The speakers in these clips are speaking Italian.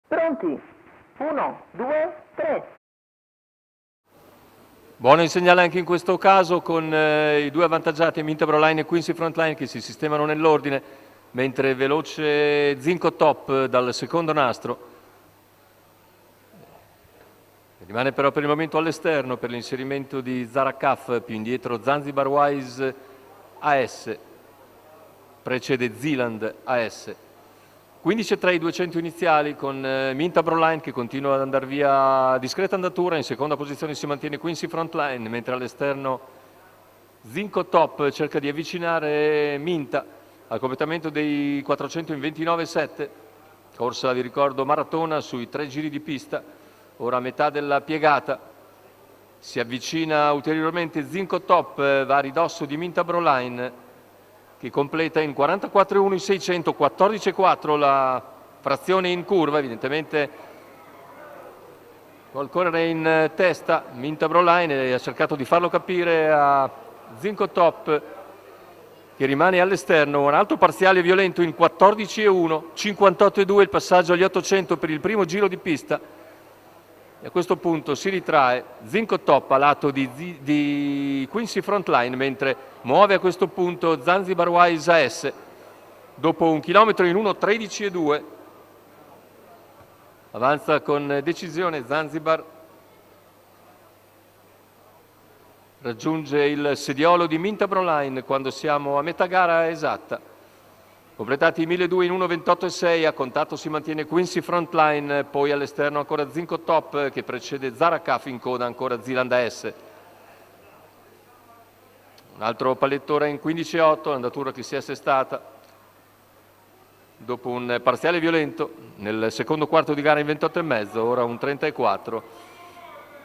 Pronti? 1, 2, 3. Buono il segnale anche in questo caso con i due avvantaggiati Mintabro Line e Quincy Frontline che si sistemano nell'ordine, mentre veloce Zinco Top dal secondo nastro. Rimane però per il momento all'esterno per l'inserimento di Zarakaf, più indietro Zanzibar Wise AS, precede Zealand AS. 15,3 i 200 iniziali con Mintabro Line che continua ad andare via a discreta andatura, in seconda posizione si mantiene Quincy Frontline, mentre all'esterno Zinco Top cerca di avvicinare Minta al completamento dei 400 in 29,7, corsa vi ricordo maratona sui 3 giri di pista, ora a metà della piegata, si avvicina ulteriormente Zinco Top, va a ridosso di Mintabro Line che completa in 44,1 i 600, 14,4 la frazione in curva, evidentemente vuol correre in testa Mintabro Line e ha cercato di farlo capire a Zinco Top che rimane all'esterno, un alto parziale violento in 14,1, 58,2 il passaggio agli 800 per il primo giro di pista. E a questo punto si ritrae Zinco Top a lato di Quincy Frontline, mentre muove a questo punto Zanzibar Wise AS dopo 1 chilometro in 1,13,2. Avanza con decisione Zanzibar, raggiunge il sediolo di Mintabro Line quando siamo a metà gara esatta. Completati i 1.200 in 1.28,6, a contatto si mantiene Quincy Frontline, poi all'esterno ancora Zinco Top che precede Zarakaf, in coda ancora Zealand AS. Un altro pallettore in 15,8, andatura che si è assestata dopo un parziale violento nel secondo quarto di gara in 28,5, ora un 34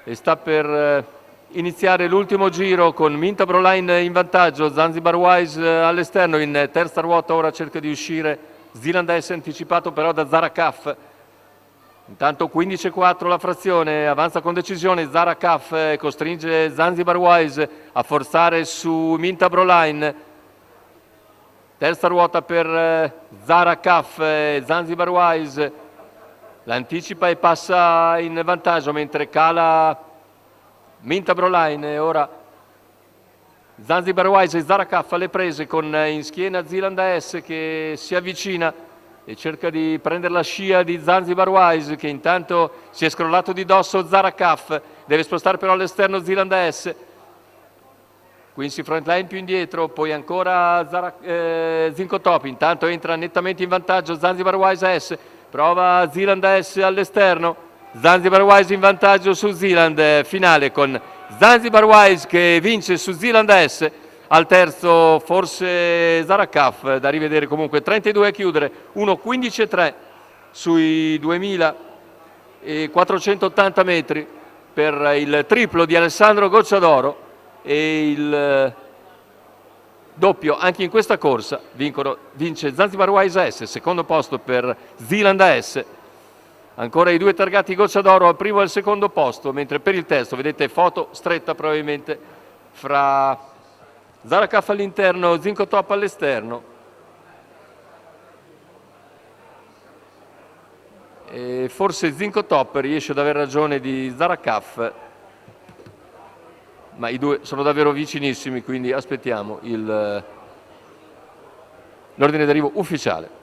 e sta per iniziare l'ultimo giro con Mintabro Line in vantaggio, Zanzibar Wise all'esterno, in terza ruota ora cerca di uscire Zealand AS anticipato però da Zarakaf. Intanto 15,4 la frazione, avanza con decisione Zarakaf, costringe Zanzibar Wise a forzare su Mintabro Line. Terza ruota per Zarakaf, Zanzibar Wise l'anticipa e passa in vantaggio mentre cala Mintabro Line. Ora Zanzibar Wise e Zarakaf alle prese con in schiena Zealand AS che si avvicina e cerca di prendere la scia di Zanzibar Wise che intanto si è scrollato di dosso Zarakaf, deve spostare però all'esterno Zealand AS. Quincy Frontline più indietro, poi ancora Zinco Top, intanto entra nettamente in vantaggio Zanzibar Wise AS, prova Zealand AS all'esterno, Zanzibar Wise in vantaggio su Zealand, finale con Zanzibar Wise che vince su Zealand AS, al terzo forse Zarakaf, da rivedere comunque, 32 a chiudere, 1,15,3 sui 2.480 metri per il triplo di Alessandro Gocciadoro e il doppio anche in questa corsa. Vince Zanzibar Wise AS, secondo posto per Zealand AS. Ancora i due targati Gocciadoro al primo e al secondo posto, mentre per il terzo vedete foto stretta probabilmente fra Zarakaf all'interno, Zinco Top all'esterno. E forse Zinco Top riesce ad avere ragione di Zarakaf, ma i due sono davvero vicinissimi, quindi aspettiamo l'ordine d'arrivo ufficiale.